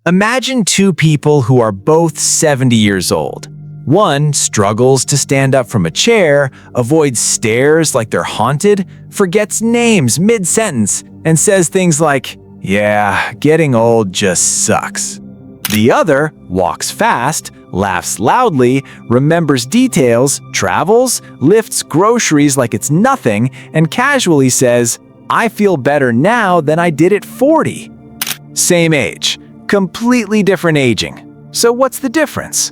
Imagine two people who are both 70 years old. One struggles to stand up from a chair, avoids stairs like they're haunted, forgets names mid-sentence, and says things like, "Yeah, getting old just sucks." The other walks fast, laughs loudly, remembers details, travels, lifts groceries like it's nothing, and casually says, "I feel better now than I did at 40." Same age, completely different aging. So what's the difference?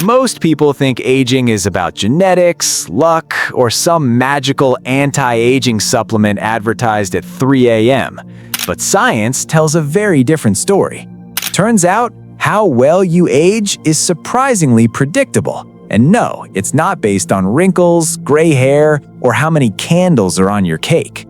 Most people think aging is about genetics, luck, or some magical anti-aging supplement advertised at 3 a.m. But science tells a very different story. Turns out, how well you age is surprisingly predictable. And no, it's not based on wrinkles, gray hair, or how many candles are on your cake.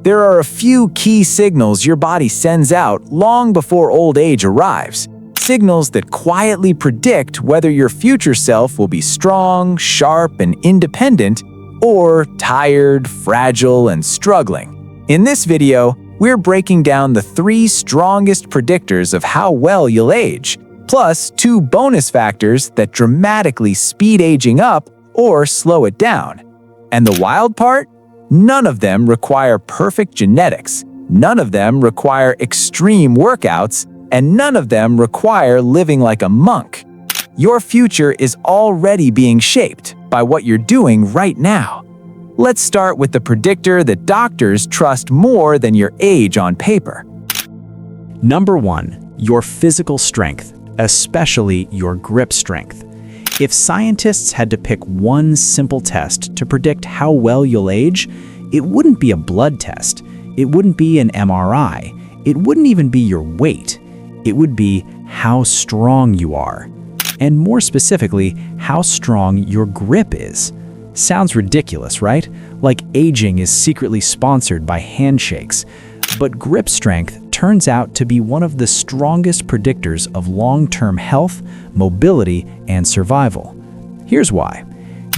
There are a few key signals your body sends out long before old age arrives. Signals that quietly predict whether your future self will be strong, sharp, and independent, or tired, fragile, and struggling. In this video, we're breaking down the 3 strongest predictors of how well you'll age, plus 2 bonus factors that dramatically speed aging up or slow it down. And the wild part? None of them require perfect genetics, none of them require extreme workouts, and none of them require living like a monk. Your future is already being shaped by what you're doing right now. Let's start with the predictor that doctors trust more than your age on paper. Number 1, your physical strength, especially your grip strength. If scientists had to pick one simple test to predict how well you'll age, it wouldn't be a blood test, it wouldn't be an MRI, it wouldn't even be your weight. It would be how strong you are, and more specifically, how strong your grip is. Sounds ridiculous, right? Like aging is secretly sponsored by handshakes. But grip strength turns out to be one of the strongest predictors of long-term health, mobility, and survival. Here's why.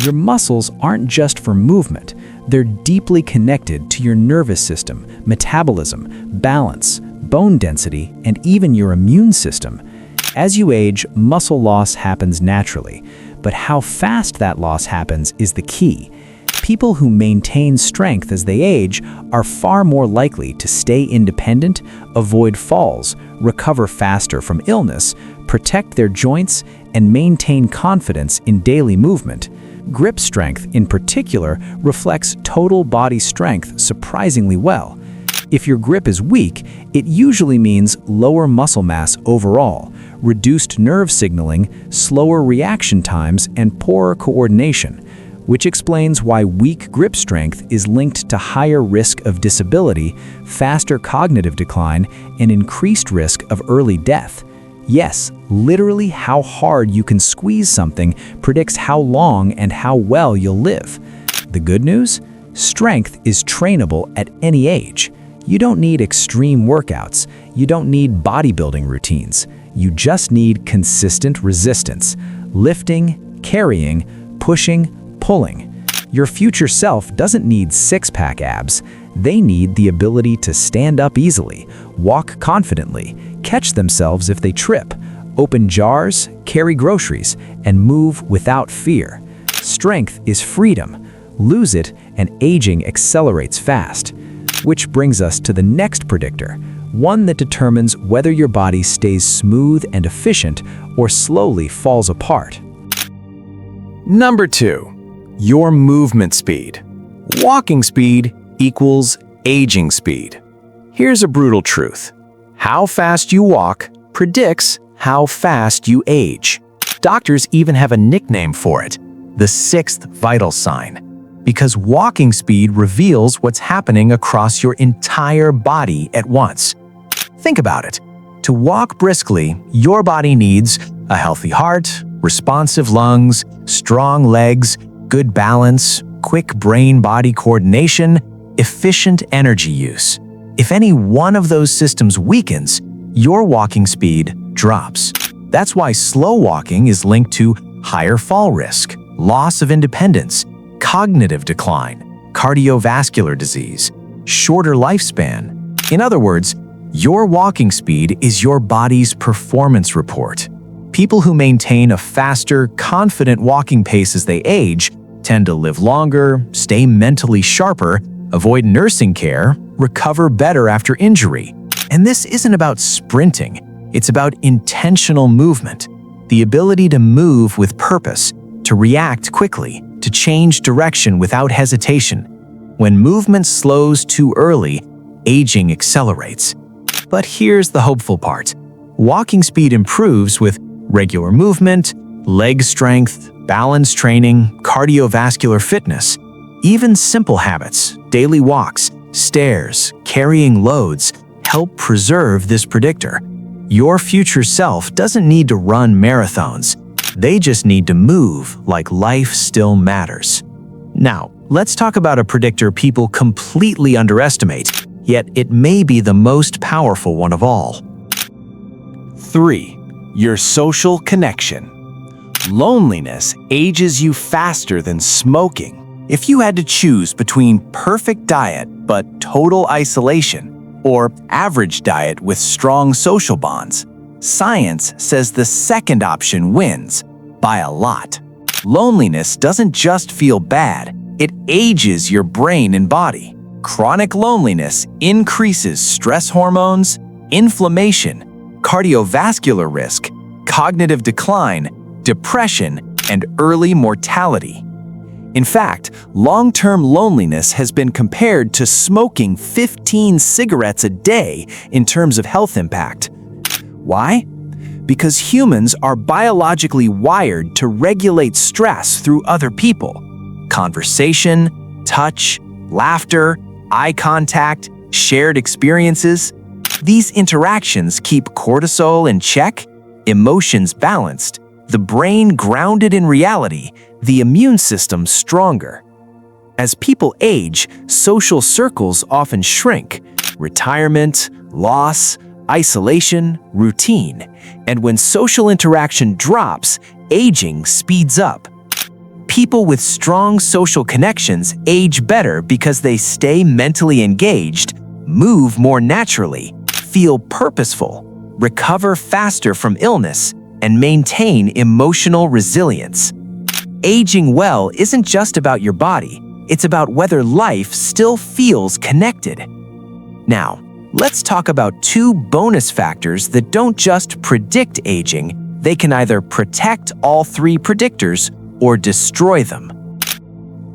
Your muscles aren't just for movement. They're deeply connected to your nervous system, metabolism, balance, bone density, and even your immune system. As you age, muscle loss happens naturally, but how fast that loss happens is the key. People who maintain strength as they age are far more likely to stay independent, avoid falls, recover faster from illness, protect their joints, and maintain confidence in daily movement. Grip strength, in particular, reflects total body strength surprisingly well. If your grip is weak, it usually means lower muscle mass overall, reduced nerve signaling, slower reaction times, and poorer coordination, which explains why weak grip strength is linked to higher risk of disability, faster cognitive decline, and increased risk of early death. Yes, literally how hard you can squeeze something predicts how long and how well you'll live. The good news? Strength is trainable at any age. You don't need extreme workouts. You don't need bodybuilding routines. You just need consistent resistance, lifting, carrying, pushing, pulling. Your future self doesn't need six-pack abs. They need the ability to stand up easily, walk confidently, catch themselves if they trip, open jars, carry groceries, and move without fear. Strength is freedom. Lose it, and aging accelerates fast. Which brings us to the next predictor, one that determines whether your body stays smooth and efficient or slowly falls apart. Number 2, your movement speed. Walking speed equals aging speed. Here's a brutal truth. How fast you walk predicts how fast you age. Doctors even have a nickname for it, the 6th vital sign, because walking speed reveals what's happening across your entire body at once. Think about it. To walk briskly, your body needs a healthy heart, responsive lungs, strong legs, good balance, quick brain-body coordination, efficient energy use. If any one of those systems weakens, your walking speed drops. That's why slow walking is linked to higher fall risk, loss of independence, cognitive decline, cardiovascular disease, shorter lifespan. In other words, Your walking speed is your body's performance report. People who maintain a faster, confident walking pace as they age tend to live longer, stay mentally sharper, avoid nursing care, recover better after injury. And this isn't about sprinting, it's about intentional movement, the ability to move with purpose, to react quickly, to change direction without hesitation. When movement slows too early, aging accelerates. But here's the hopeful part. Walking speed improves with regular movement, leg strength, balance training, cardiovascular fitness. Even simple habits, daily walks, stairs, carrying loads, help preserve this predictor. Your future self doesn't need to run marathons. They just need to move like life still matters. Now, let's talk about a predictor people completely underestimate, yet it may be the most powerful one of all. 3. Your social connection. Loneliness ages you faster than smoking. If you had to choose between perfect diet but total isolation or average diet with strong social bonds, science says the second option wins by a lot. Loneliness doesn't just feel bad, it ages your brain and body. Chronic loneliness increases stress hormones, inflammation, cardiovascular risk, cognitive decline, depression, and early mortality. In fact, long-term loneliness has been compared to smoking 15 cigarettes a day in terms of health impact. Why? Because humans are biologically wired to regulate stress through other people. Conversation, touch, laughter, eye contact, shared experiences. These interactions keep cortisol in check, emotions balanced, the brain grounded in reality, the immune system stronger. As people age, social circles often shrink. Retirement, loss, isolation, routine. And when social interaction drops, aging speeds up. People with strong social connections age better because they stay mentally engaged, move more naturally, feel purposeful, recover faster from illness, and maintain emotional resilience. Aging well isn't just about your body, it's about whether life still feels connected. Now, let's talk about 2 bonus factors that don't just predict aging, they can either protect all 3 predictors or destroy them.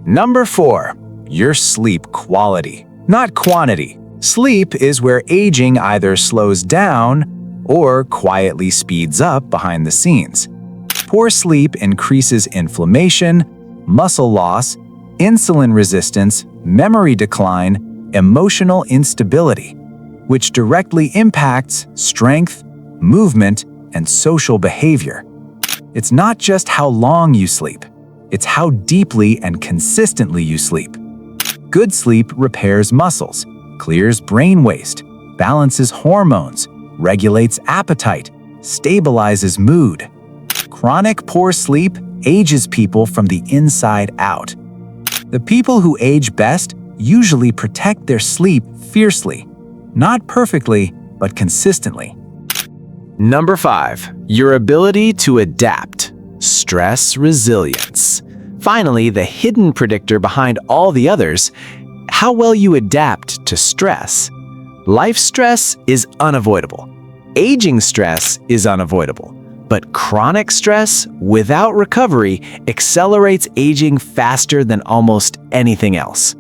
Number 4, your sleep quality, not quantity. Sleep is where aging either slows down or quietly speeds up behind the scenes. Poor sleep increases inflammation, muscle loss, insulin resistance, memory decline, emotional instability, which directly impacts strength, movement, and social behavior. It's not just how long you sleep, it's how deeply and consistently you sleep. Good sleep repairs muscles, clears brain waste, balances hormones, regulates appetite, stabilizes mood. Chronic poor sleep ages people from the inside out. The people who age best usually protect their sleep fiercely, not perfectly, but consistently. Number 5, your ability to adapt. Stress resilience. Finally, the hidden predictor behind all the others, how well you adapt to stress. Life stress is unavoidable. Aging stress is unavoidable. But chronic stress without recovery accelerates aging faster than almost anything else.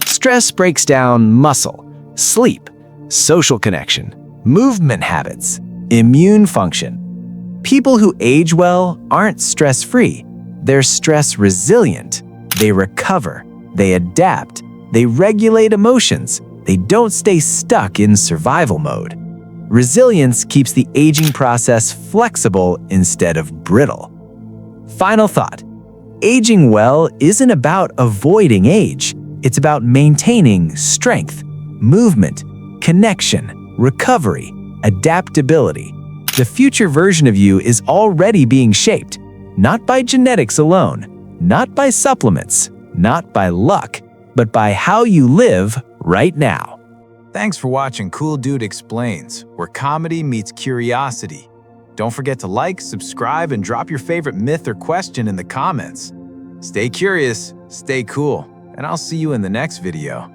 Stress breaks down muscle, sleep, social connection, movement habits, immune function. People who age well aren't stress-free. They're stress-resilient. They recover, they adapt, they regulate emotions. They don't stay stuck in survival mode. Resilience keeps the aging process flexible instead of brittle. Final thought. Aging well isn't about avoiding age. It's about maintaining strength, movement, connection, recovery, adaptability. The future version of you is already being shaped, not by genetics alone, not by supplements, not by luck, but by how you live right now. Thanks for watching Cool Dude Explains, where comedy meets curiosity. Don't forget to like, subscribe, and drop your favorite myth or question in the comments. Stay curious, stay cool, and I'll see you in the next video.